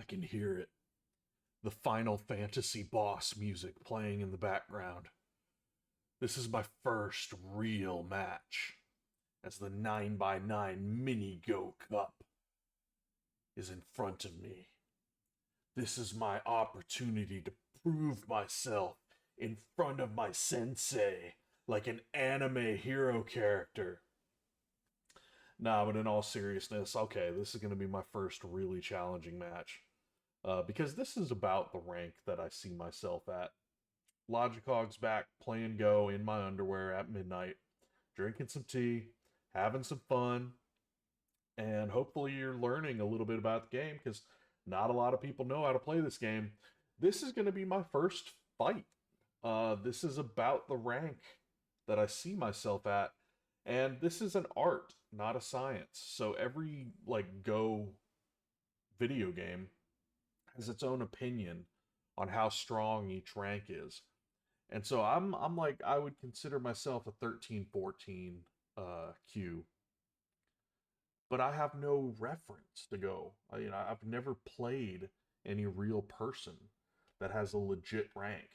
I can hear it. The Final Fantasy boss music playing in the background. This is my first real match, as the 9x9 Mini Go Cup is in front of me. This is my opportunity to prove myself in front of my sensei like an anime hero character. Nah, but in all seriousness, okay, this is going to be my first really challenging match. Because this is about the rank that I see myself at. Logicog's back playing Go in my underwear at midnight, drinking some tea, having some fun, and hopefully you're learning a little bit about the game because not a lot of people know how to play this game. This is going to be my first fight. This is about the rank that I see myself at, and this is an art, not a science. So every Go video game has its own opinion on how strong each rank is. And so I'm like I would consider myself a 13, 14 Q, but I have no reference to Go. I've never played any real person that has a legit rank.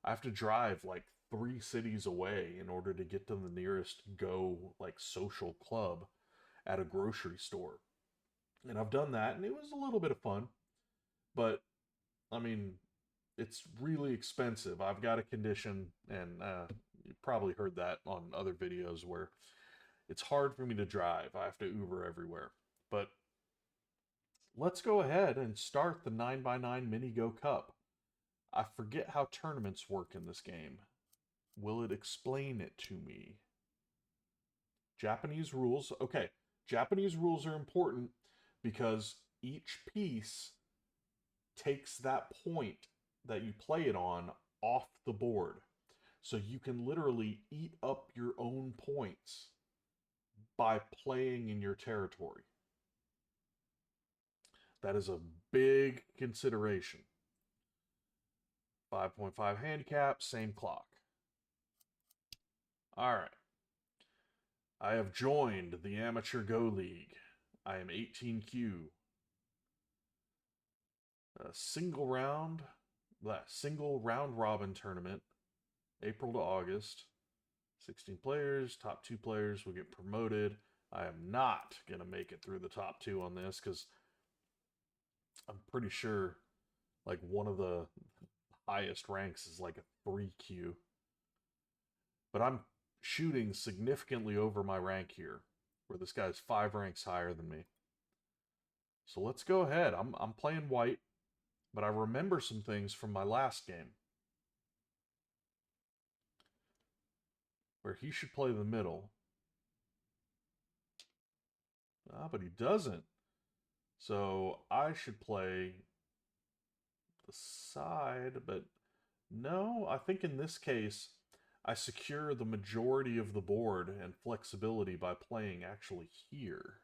I have to drive like 3 cities away in order to get to the nearest Go social club at a grocery store. And I've done that and it was a little bit of fun, but I mean, it's really expensive. I've got a condition, and you probably heard that on other videos where it's hard for me to drive. I have to Uber everywhere. But let's go ahead and start the 9x9 Mini Go Cup. I forget how tournaments work in this game. Will it explain it to me? Japanese rules. Okay, Japanese rules are important because each piece takes that point that you play it on off the board. So you can literally eat up your own points by playing in your territory. That is a big consideration. 5.5 handicap, same clock. All right. I have joined the Amateur Go League. I am 18Q. A single round robin tournament, April to August. 16 players, top 2 players will get promoted. I am not going to make it through the top 2 on this because I'm pretty sure one of the highest ranks is like a 3Q. But I'm shooting significantly over my rank here, where this guy's 5 ranks higher than me. So let's go ahead. I'm playing white, but I remember some things from my last game, where he should play the middle. But he doesn't. So I should play the side, but no, I think in this case, I secure the majority of the board and flexibility by playing actually here,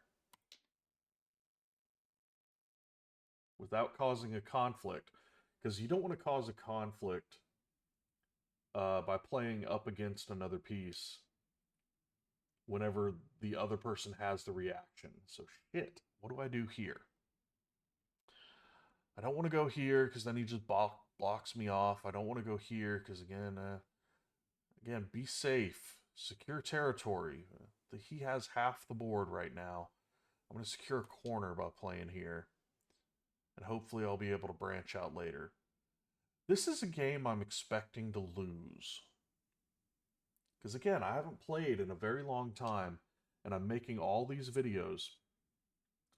without causing a conflict, because you don't want to cause a conflict by playing up against another piece whenever the other person has the reaction. So shit, what do I do here? I don't want to go here because then he just blocks me off. I don't want to go here because again, be safe, secure territory. He has half the board right now. I'm going to secure a corner by playing here, and hopefully I'll be able to branch out later. This is a game I'm expecting to lose. Because again, I haven't played in a very long time, and I'm making all these videos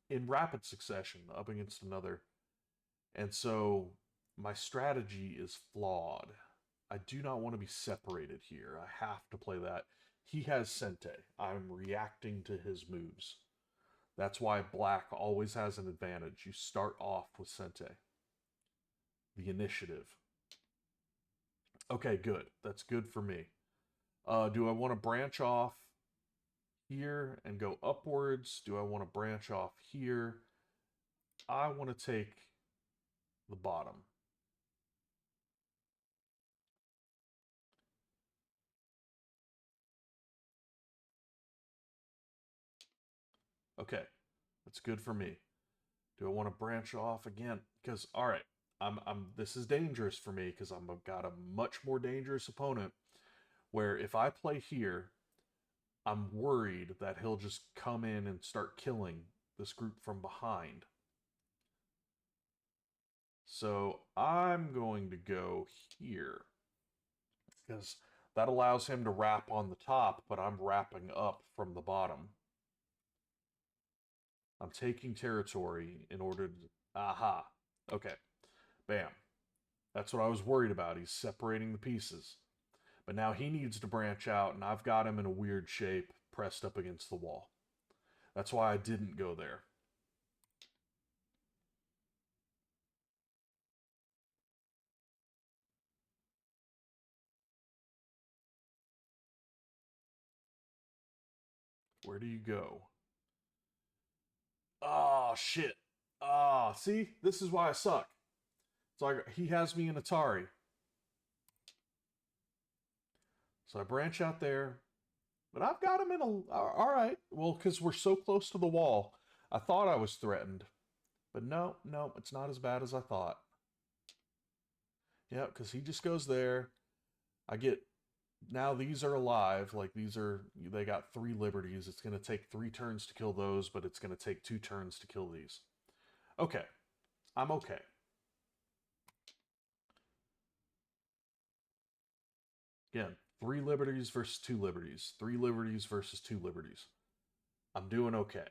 in rapid succession up against another. And so my strategy is flawed. I do not want to be separated here. I have to play that. He has Sente. I'm reacting to his moves. That's why black always has an advantage. You start off with Sente. The initiative. Okay, good. That's good for me. Do I want to branch off here and go upwards? Do I want to branch off here? I want to take the bottom. Okay, that's good for me. Do I want to branch off again? Because all right, this is dangerous for me because I've got a much more dangerous opponent. Where if I play here, I'm worried that he'll just come in and start killing this group from behind. So I'm going to go here because that allows him to wrap on the top, but I'm wrapping up from the bottom. I'm taking territory in order to. Aha. Okay. Bam. That's what I was worried about. He's separating the pieces. But now he needs to branch out, and I've got him in a weird shape pressed up against the wall. That's why I didn't go there. Where do you go? Oh, shit. Ah, see? This is why I suck. So he has me in Atari. So I branch out there, but I've got him in a. All right. Well, because we're so close to the wall, I thought I was threatened. But no, no, it's not as bad as I thought. Yeah, because he just goes there. I get. Now these are alive. Like these are. They got 3 liberties. It's going to take 3 turns to kill those, but it's going to take 2 turns to kill these. Okay. I'm okay. Again, 3 liberties versus 2 liberties. 3 liberties versus 2 liberties. I'm doing okay.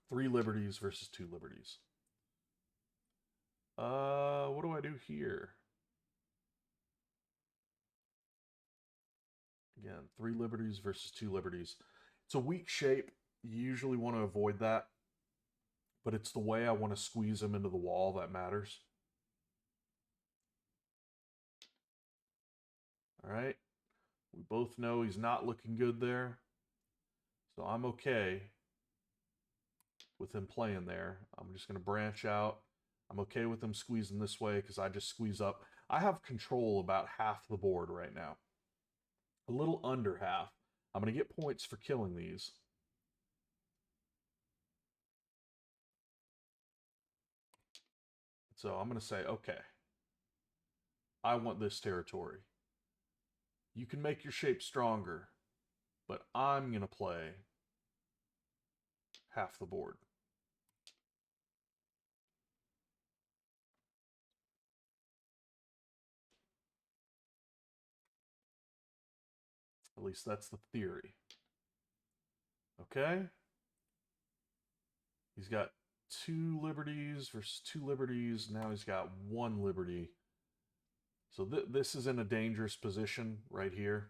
3 liberties versus 2 liberties. What do I do here? Again, 3 liberties versus 2 liberties. It's a weak shape. You usually want to avoid that, but it's the way I want to squeeze him into the wall that matters. All right. We both know he's not looking good there. So I'm okay with him playing there. I'm just going to branch out. I'm okay with him squeezing this way because I just squeeze up. I have control about half the board right now. A little under half. I'm going to get points for killing these. So I'm going to say, okay, I want this territory. You can make your shape stronger, but I'm going to play half the board. At least that's the theory. Okay? He's got 2 liberties versus 2 liberties. Now he's got 1 liberty. So this is in a dangerous position right here.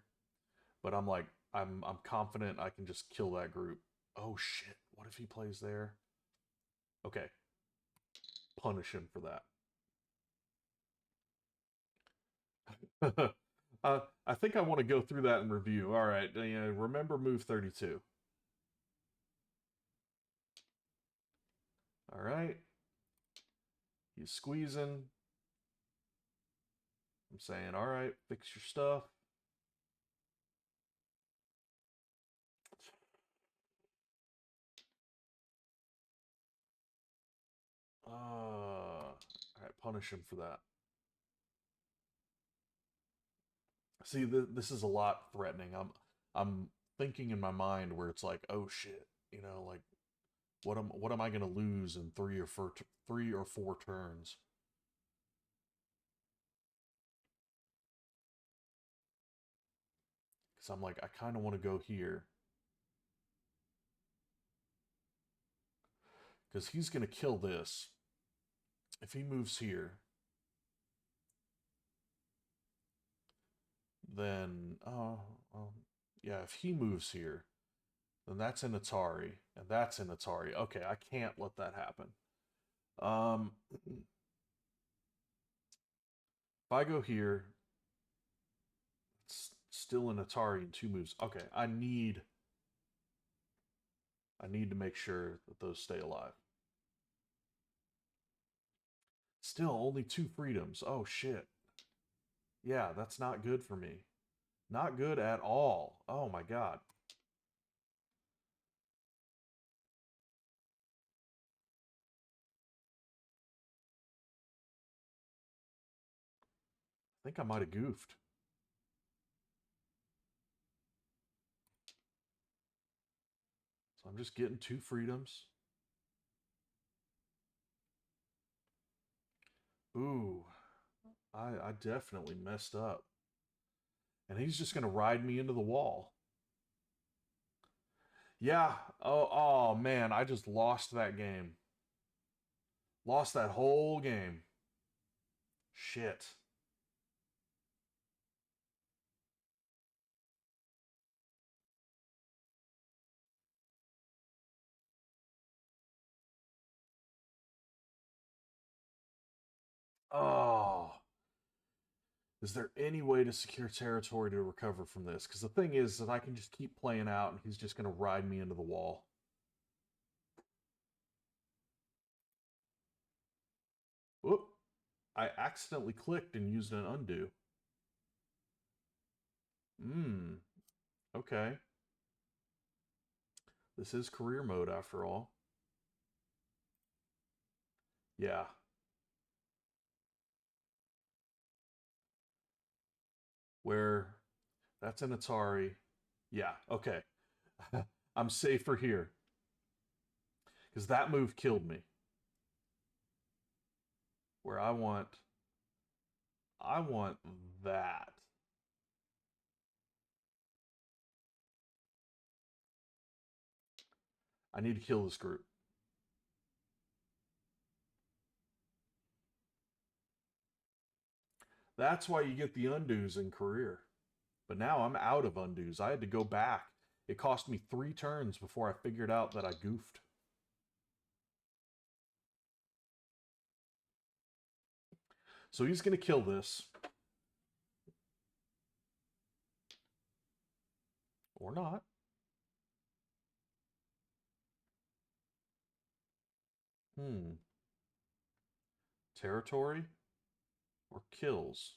But I'm like, I'm confident I can just kill that group. Oh shit! What if he plays there? Okay, punish him for that. I think I want to go through that in review. All right, remember move 32. All right, he's squeezing. I'm saying, all right, fix your stuff. All right, punish him for that. See, this is a lot threatening. I'm thinking in my mind where it's like, oh shit, like what am I gonna lose in 3 or 4 turns? Because I'm like, I kind of want to go here because he's gonna kill this if he moves here. Then yeah, if he moves here, then that's an Atari, and that's an Atari. Okay, I can't let that happen. If I go here, it's still an Atari in 2 moves. Okay, I need to make sure that those stay alive. Still only 2 freedoms. Oh shit. Yeah, that's not good for me. Not good at all. Oh my god. think I might have goofed. So I'm just getting 2 freedoms. Ooh, I definitely messed up. And he's just going to ride me into the wall. Yeah. Oh man, I just lost that game. Lost that whole game. Shit. Oh. Is there any way to secure territory to recover from this? Because the thing is that I can just keep playing out and he's just going to ride me into the wall. Whoop. I accidentally clicked and used an undo. Hmm. Okay. This is career mode after all. Yeah. Where that's an Atari. Yeah. Okay. I'm safer here. Because that move killed me. Where I want that. I need to kill this group. That's why you get the undos in career. But now I'm out of undos. I had to go back. It cost me 3 turns before I figured out that I goofed. So he's going to kill this. Or not. Hmm. Territory or kills?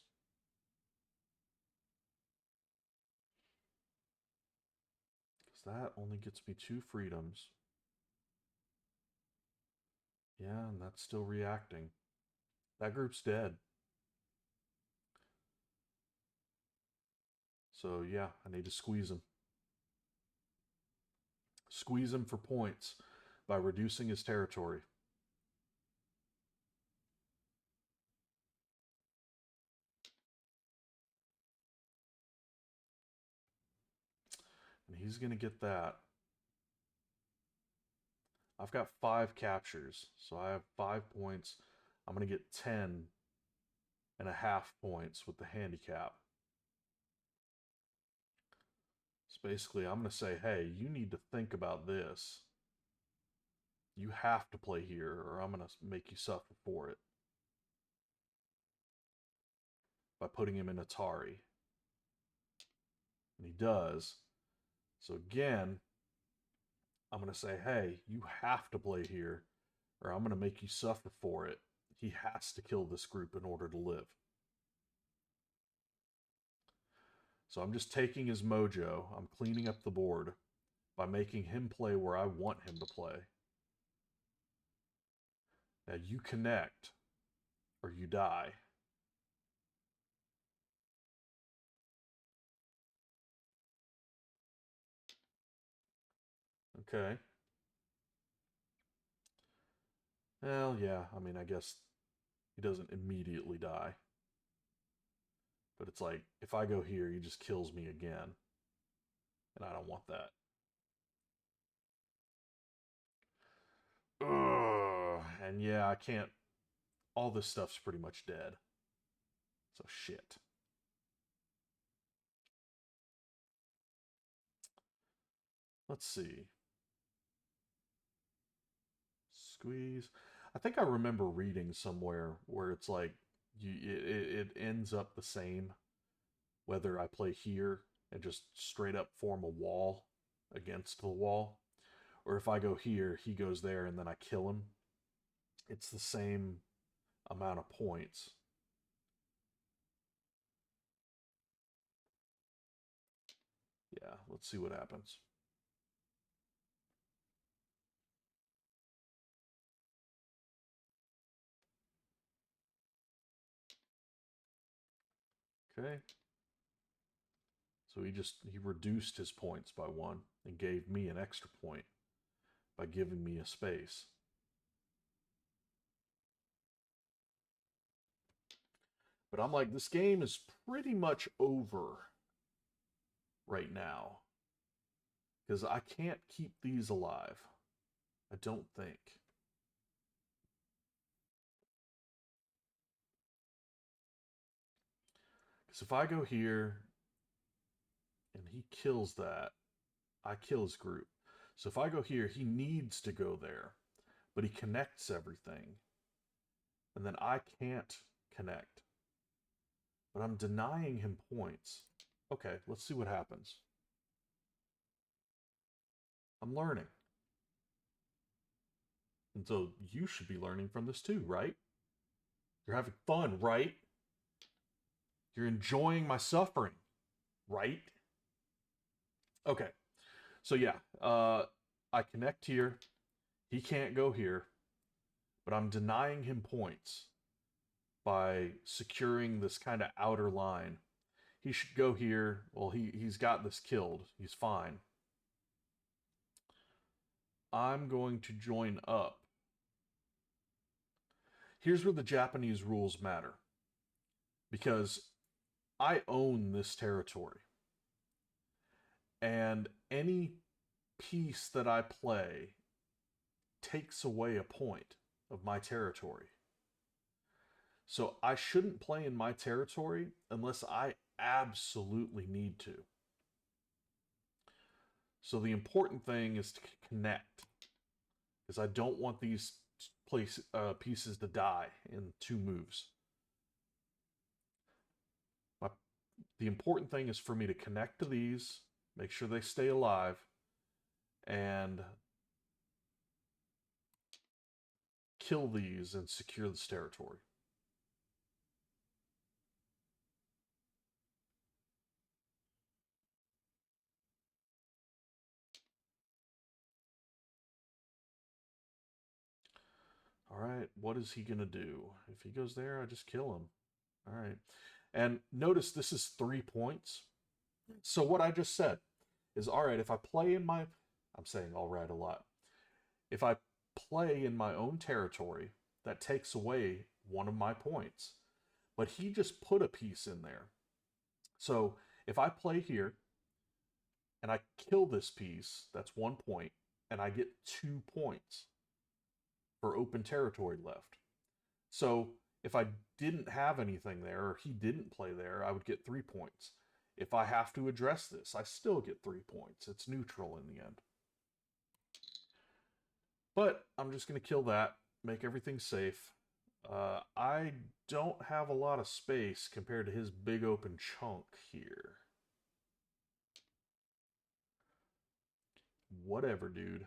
Because that only gets me 2 freedoms. Yeah, and that's still reacting. That group's dead. So yeah, I need to squeeze him. Squeeze him for points by reducing his territory. And he's going to get that. I've got 5 captures, so I have 5 points. I'm going to get 10.5 points with the handicap. So basically, I'm going to say, hey, you need to think about this. You have to play here, or I'm going to make you suffer for it by putting him in Atari. And he does. So again, I'm going to say, hey, you have to play here, or I'm going to make you suffer for it. He has to kill this group in order to live. So I'm just taking his mojo. I'm cleaning up the board by making him play where I want him to play. Now you connect or you die. Okay. Well, yeah, I mean, I guess he doesn't immediately die. But it's like, if I go here, he just kills me again. And I don't want that. Ugh. And yeah, I can't. All this stuff's pretty much dead. So shit. Let's see. Squeeze. I think I remember reading somewhere where it's like it ends up the same whether I play here and just straight up form a wall against the wall, or if I go here, he goes there, and then I kill him. It's the same amount of points. Yeah, let's see what happens. Okay. So he reduced his points by one and gave me an extra point by giving me a space. But I'm like, this game is pretty much over right now. Because I can't keep these alive. I don't think. Because if I go here and he kills that, I kill his group. So if I go here, he needs to go there. But he connects everything. And then I can't connect. But I'm denying him points. Okay, let's see what happens. I'm learning. And so you should be learning from this too, right? You're having fun, right? You're enjoying my suffering, right? Okay, so yeah, I connect here. He can't go here, but I'm denying him points by securing this kind of outer line. He should go here. Well, he's got this killed. He's fine. I'm going to join up. Here's where the Japanese rules matter. Because I own this territory. And any piece that I play takes away a point of my territory. So I shouldn't play in my territory unless I absolutely need to. So the important thing is to connect, because I don't want these pieces to die in 2 moves. My, the important thing is for me to connect to these, make sure they stay alive, and kill these and secure this territory. All right, what is he going to do? If he goes there, I just kill him. All right. And notice this is 3 points. So what I just said is, all right, if I play in my, I'm saying all right a lot. If I play in my own territory, that takes away one of my points. But he just put a piece in there. So if I play here and I kill this piece, that's 1 point, and I get 2 points for open territory left. So if I didn't have anything there, or he didn't play there, I would get 3 points. If I have to address this, I still get 3 points. It's neutral in the end. But I'm just going to kill that, make everything safe. I don't have a lot of space compared to his big open chunk here. Whatever, dude.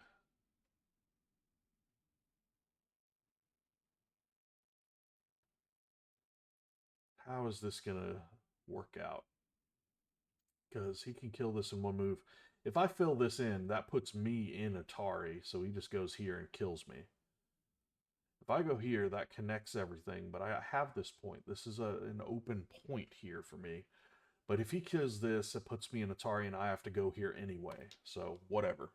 How is this going to work out? Because he can kill this in 1 move. If I fill this in, that puts me in Atari, so he just goes here and kills me. If I go here, that connects everything, but I have this point. This is an open point here for me. But if he kills this, it puts me in Atari, and I have to go here anyway. So, whatever.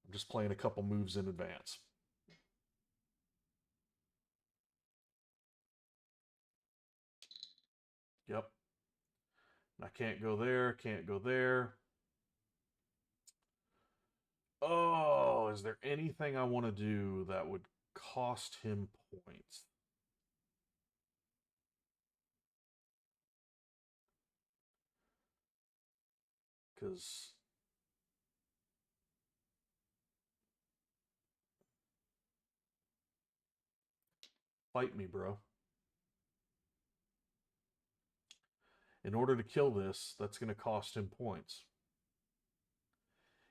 I'm just playing a couple moves in advance. Yep. I can't go there, can't go there. Oh, is there anything I want to do that would cost him points? Because fight me, bro. In order to kill this, that's going to cost him points.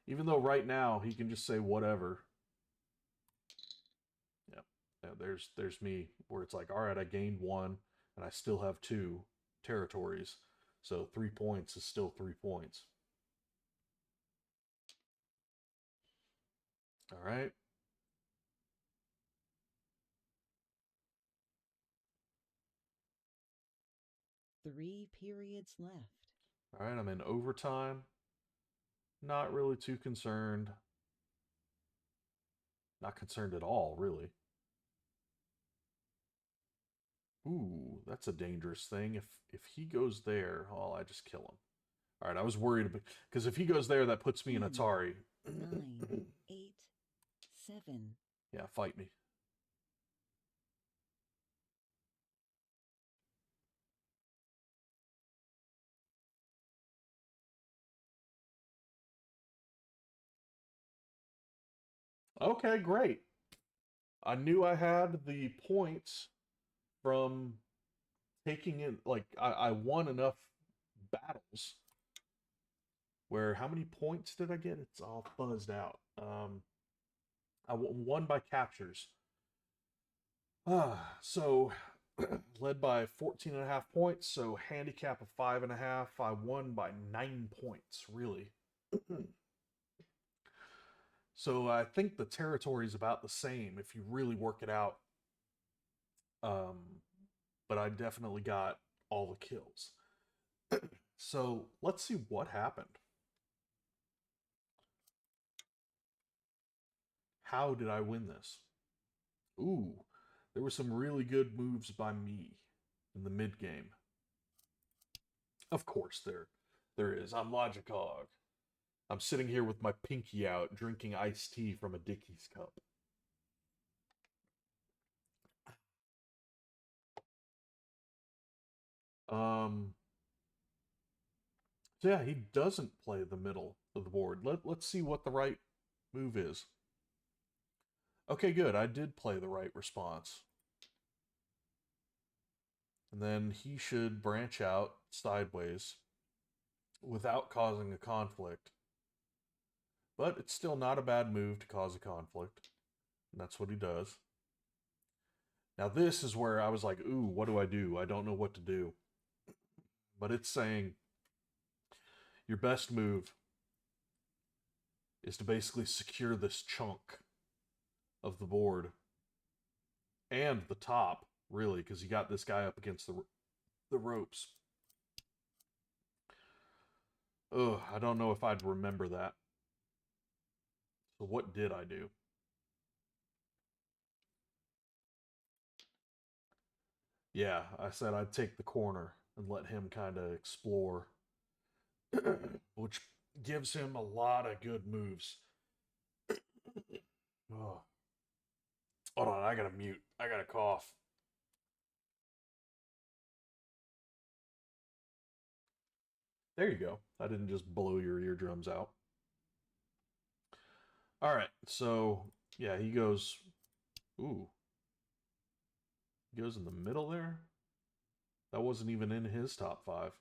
Even though right now he can just say whatever. Yeah, yeah, there's me where it's like, all right, I gained 1 and I still have 2 territories. So 3 points is still 3 points. All right. 3 periods left. All right, I'm in overtime. Not really too concerned. Not concerned at all, really. Ooh, that's a dangerous thing. If he goes there, oh, I just kill him. All right, I was worried about because if he goes there, that puts me in 10, Atari. 9, 8, 7. Yeah, fight me. Okay, great. I knew I had the points from taking it. Like I won enough battles. Where how many points did I get? It's all buzzed out. I won by captures. So led by 14 and a half points. So handicap of 5.5. I won by 9 points. Really. So I think the territory is about the same if you really work it out. Um, but I definitely got all the kills. So let's see what happened. How did I win this? Ooh, there were some really good moves by me in the mid game. Of course, there is. I'm Logicog. I'm sitting here with my pinky out, drinking iced tea from a Dickies cup. Um, so yeah, he doesn't play the middle of the board. Let's see what the right move is. Okay, good. I did play the right response. And then he should branch out sideways without causing a conflict. But it's still not a bad move to cause a conflict. And that's what he does. Now, this is where I was like, ooh, what do I do? I don't know what to do. But it's saying your best move is to basically secure this chunk of the board and the top, really, because you got this guy up against the ropes. Ugh, I don't know if I'd remember that. So, what did I do? Yeah, I said I'd take the corner and let him kind of explore, which gives him a lot of good moves. Oh, hold on, I gotta mute. I gotta cough. There you go. I didn't just blow your eardrums out. All right, so yeah, he goes. Ooh, he goes in the middle there. That wasn't even in his top five.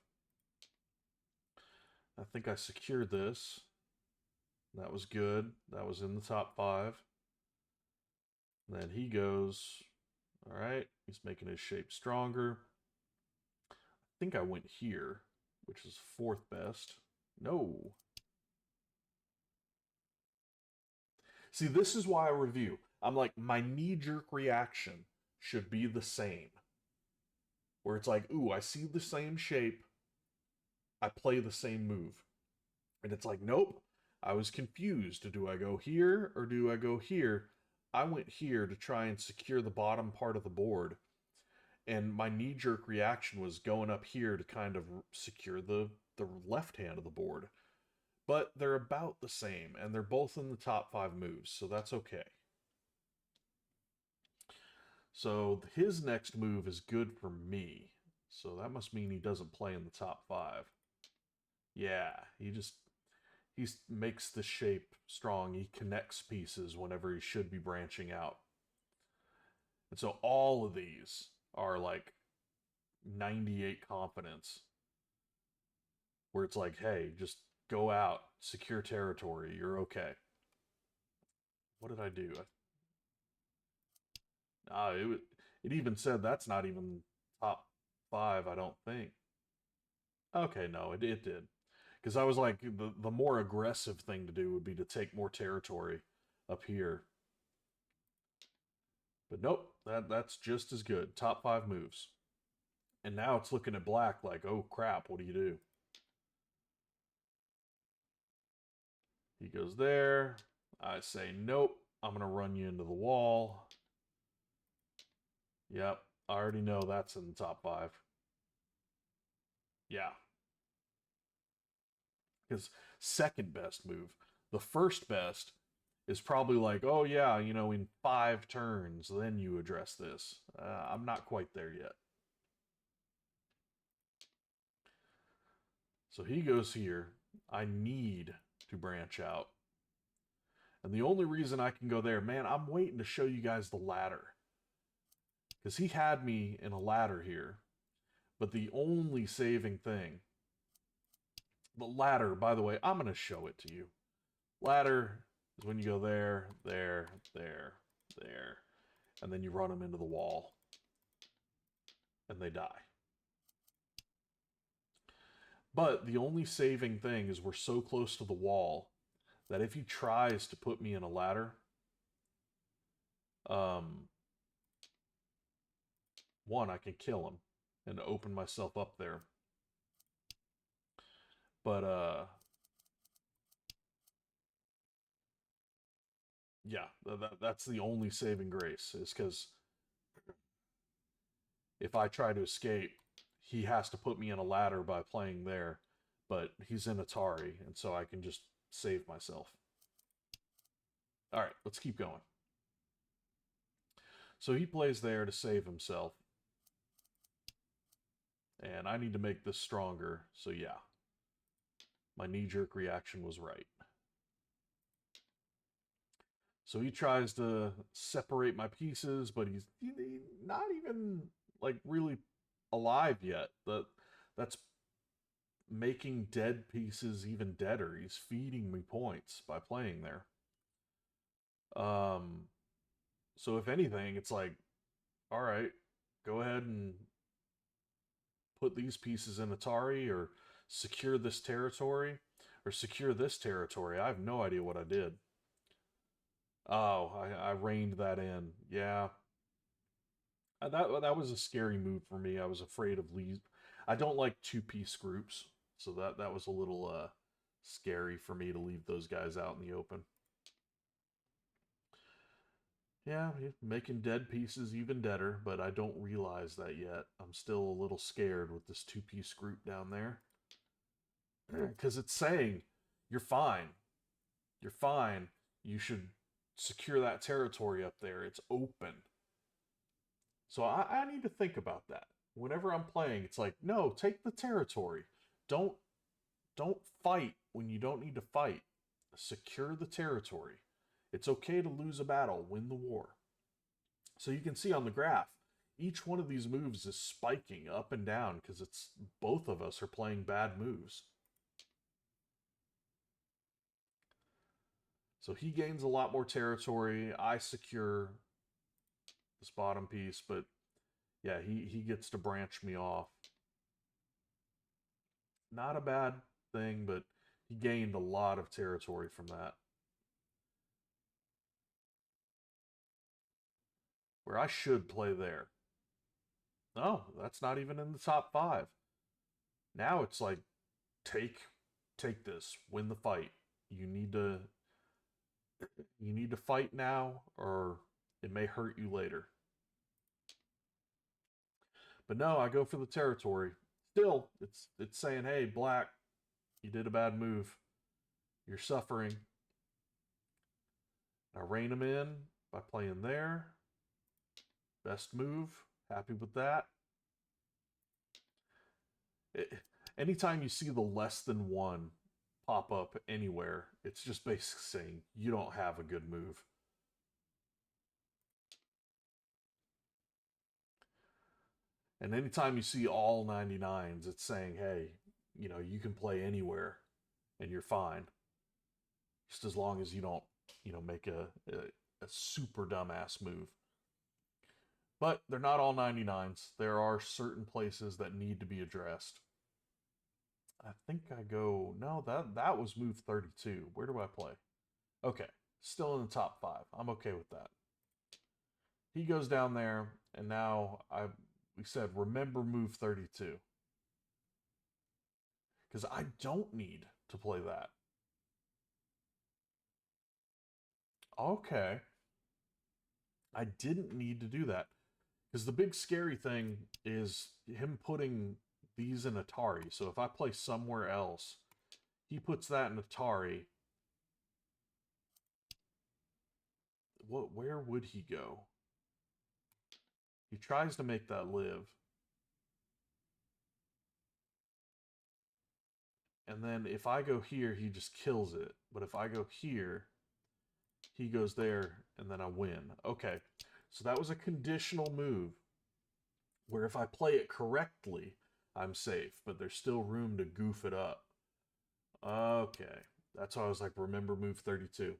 I think I secured this. That was good. That was in the top five. And then he goes. All right, he's making his shape stronger. I think I went here, which is fourth best. No. See, this is why I review. I'm like, my knee jerk reaction should be the same. Where it's like, ooh, I see the same shape. I play the same move. And it's like, nope, I was confused. Do I go here or do I go here? I went here to try and secure the bottom part of the board. And my knee jerk reaction was going up here to kind of secure the left hand of the board. But they're about the same, and they're both in the top five moves, so that's okay. So his next move is good for me. So that must mean he doesn't play in the top five. Yeah, he makes the shape strong. He connects pieces whenever he should be branching out. And so all of these are like 98 confidence, where it's like, hey, just go out, secure territory, you're okay. What did I do? It it even said that's not even top five, I don't think. Okay, no, it did. Because I was like, the more aggressive thing to do would be to take more territory up here. But nope, that's just as good. Top five moves. And now it's looking at black like, oh crap, what do you do? He goes there. I say, nope, I'm going to run you into the wall. Yep, I already know that's in the top five. Yeah, his second best move. The first best is probably like, oh yeah, in 5 turns, then you address this. I'm not quite there yet. So he goes here. I need to branch out. And the only reason I can go there, man, I'm waiting to show you guys the ladder. Because he had me in a ladder here. But the only saving thing, the ladder, by the way, I'm going to show it to you. Ladder is when you go there, there, there, there, and then you run them into the wall, and they die. But the only saving thing is we're so close to the wall that if he tries to put me in a ladder, one, I can kill him and open myself up there. But yeah, that's the only saving grace, is because if I try to escape, he has to put me in a ladder by playing there. But he's in Atari, and so I can just save myself. All right, let's keep going. So he plays there to save himself. And I need to make this stronger, so yeah. My knee-jerk reaction was right. So he tries to separate my pieces, but he's not even like really alive yet. That's making dead pieces even deader. He's feeding me points by playing there. Um, so if anything, it's like, all right, go ahead and put these pieces in Atari, or secure this territory, or secure this territory. I have no idea what I did. Oh, I reined that in. Yeah, that was a scary move for me. I was afraid of leave. I don't like two-piece groups, so that was a little scary for me to leave those guys out in the open. Yeah, making dead pieces even deader, but I don't realize that yet. I'm still a little scared with this two-piece group down there. Because it's saying, you're fine. You're fine. You should secure that territory up there. It's open. So I need to think about that. Whenever I'm playing, it's like, no, take the territory. Don't don't fight when you don't need to fight. Secure the territory. It's okay to lose a battle, win the war. So you can see on the graph, each one of these moves is spiking up and down because it's both of us are playing bad moves. So he gains a lot more territory. I secure this bottom piece, but yeah, he gets to branch me off. Not a bad thing, but he gained a lot of territory from that. Where I should play there. No, that's not even in the top five. Now it's like, take take this, win the fight. You need to fight now, or it may hurt you later. But no, I go for the territory. Still, it's saying, hey, black, you did a bad move. You're suffering. I rein him in by playing there. Best move. Happy with that. It, anytime you see the less than one pop up anywhere, it's just basically saying you don't have a good move. And anytime you see all 99s, it's saying, hey, you can play anywhere and you're fine. Just as long as you don't, make a super dumbass move. But they're not all 99s. There are certain places that need to be addressed. I think I go, no, that was move 32. Where do I play? Okay, still in the top 5. I'm okay with that. He goes down there, and now We said remember move 32. Because I don't need to play that. Okay. I didn't need to do that. Because the big scary thing is him putting these in Atari. So if I play somewhere else, he puts that in Atari. Where would he go? He tries to make that live. And then if I go here, he just kills it. But if I go here, he goes there, and then I win. Okay, so that was a conditional move where if I play it correctly, I'm safe, but there's still room to goof it up. Okay, that's why I was like, remember move 32.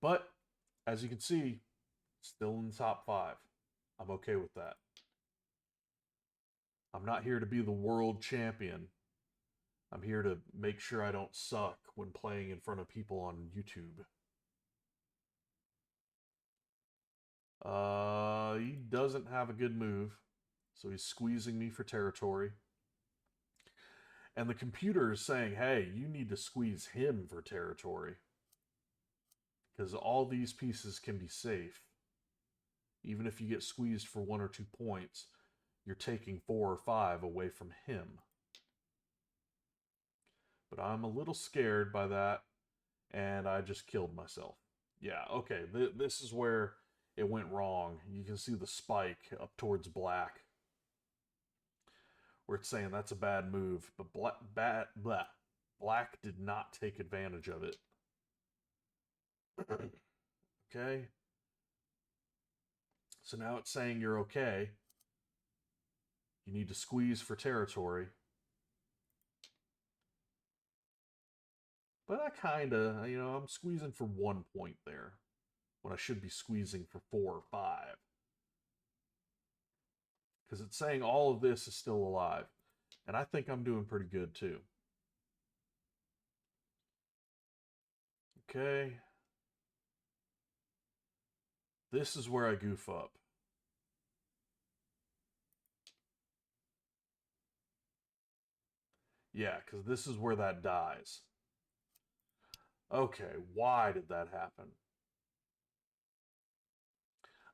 But as you can see, still in the top 5. I'm okay with that. I'm not here to be the world champion. I'm here to make sure I don't suck when playing in front of people on YouTube. He doesn't have a good move, so he's squeezing me for territory. And the computer is saying, hey, you need to squeeze him for territory. Because all these pieces can be safe. Even if you get squeezed for 1 or 2 points, you're taking 4 or 5 away from him. But I'm a little scared by that, and I just killed myself. Yeah, okay, this is where it went wrong. You can see the spike up towards black, where it's saying that's a bad move, but black did not take advantage of it. Okay. So now it's saying you're okay. You need to squeeze for territory. But I kind of, I'm squeezing for 1 point there when I should be squeezing for 4 or 5. Because it's saying all of this is still alive. And I think I'm doing pretty good too. Okay. This is where I goof up. Yeah, because this is where that dies. Okay, why did that happen?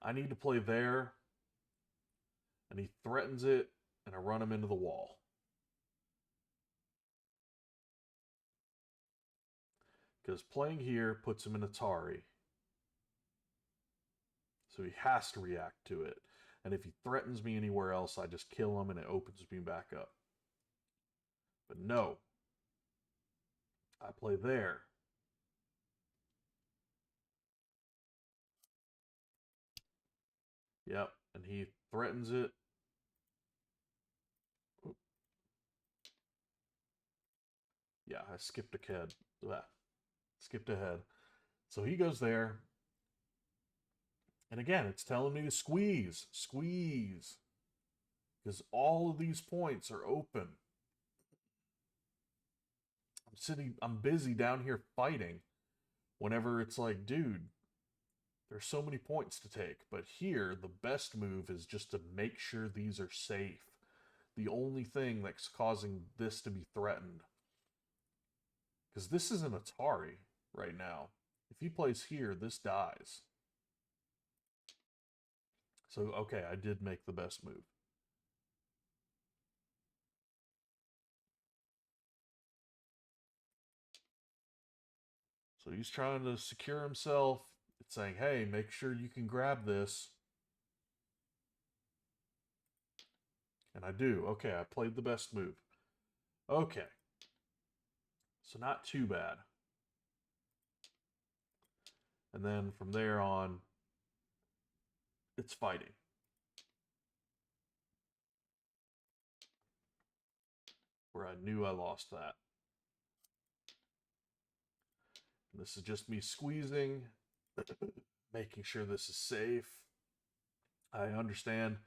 I need to play there, and he threatens it, and I run him into the wall. Because playing here puts him in Atari. So he has to react to it. And if he threatens me anywhere else, I just kill him and it opens me back up. But no. I play there. Yep. And he threatens it. Yeah, I skipped ahead. Skipped ahead. So he goes there. And again, it's telling me to squeeze. Squeeze. Because all of these points are open. I'm busy down here fighting. Whenever it's like, dude, there's so many points to take. But here, the best move is just to make sure these are safe. The only thing that's causing this to be threatened. Because this is an Atari right now. If he plays here, this dies. So, okay, I did make the best move. So he's trying to secure himself. It's saying, hey, make sure you can grab this. And I do. Okay, I played the best move. Okay. So not too bad. And then from there on, it's fighting. Where I knew I lost that. And this is just me squeezing, making sure this is safe. I understand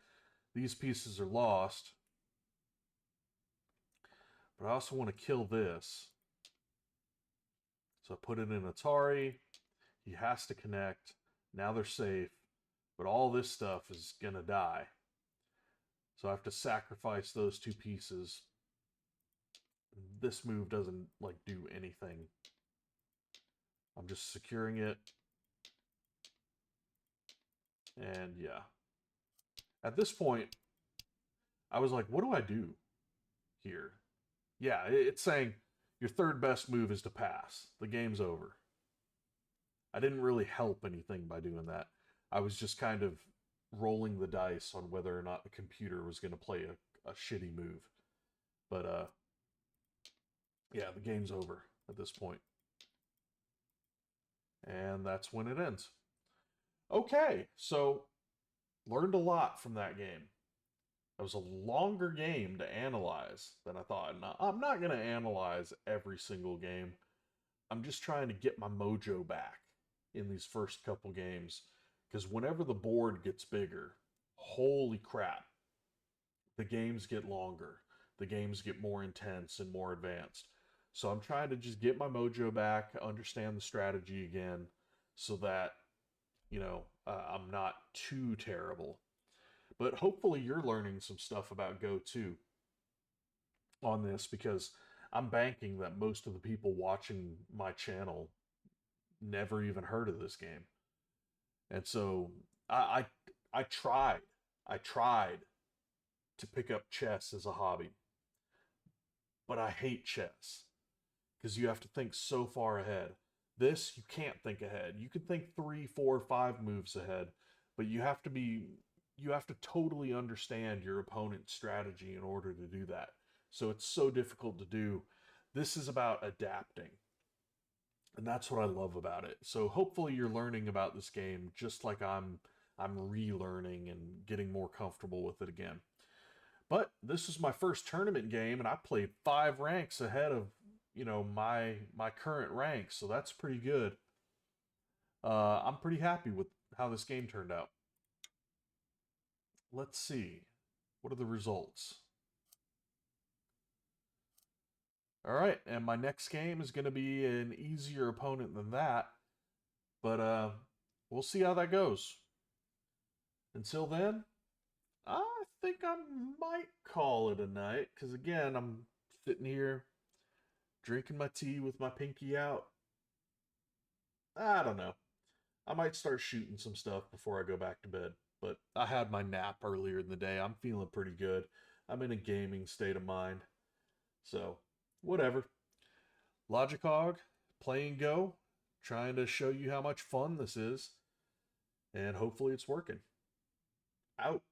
these pieces are lost, but I also want to kill this. So I put it in Atari. He has to connect. Now they're safe. but all this stuff is gonna die. So I have to sacrifice those two pieces. This move doesn't like do anything. I'm just securing it. And yeah. At this point, I was like, what do I do here? Yeah, it's saying your third best move is to pass. The game's over. I didn't really help anything by doing that. I was just kind of rolling the dice on whether or not the computer was going to play a shitty move. But yeah, the game's over at this point. And that's when it ends. Okay, so learned a lot from that game. It was a longer game to analyze than I thought. And I'm not going to analyze every single game. I'm just trying to get my mojo back in these first couple games. Because whenever the board gets bigger, holy crap, the games get longer. The games get more intense and more advanced. So I'm trying to just get my mojo back, understand the strategy again, so that, I'm not too terrible. But hopefully you're learning some stuff about Go too on this, because I'm banking that most of the people watching my channel never even heard of this game. And so I tried. I tried to pick up chess as a hobby, but I hate chess because you have to think so far ahead. This, you can't think ahead. You can think 3, 4, 5 moves ahead, but you have to totally understand your opponent's strategy in order to do that. So it's so difficult to do. This is about adapting. And that's what I love about it. So hopefully you're learning about this game just like I'm relearning and getting more comfortable with it again. But this is my first tournament game, and I played 5 ranks ahead of my current rank, so that's pretty good. I'm pretty happy with how this game turned out. Let's see, what are the results? All right, and my next game is going to be an easier opponent than that, but we'll see how that goes. Until then, I think I might call it a night because again, I'm sitting here drinking my tea with my pinky out. I don't know. I might start shooting some stuff before I go back to bed. But I had my nap earlier in the day. I'm feeling pretty good. I'm in a gaming state of mind. So, whatever. Logicog, playing Go, trying to show you how much fun this is. And hopefully it's working. Out.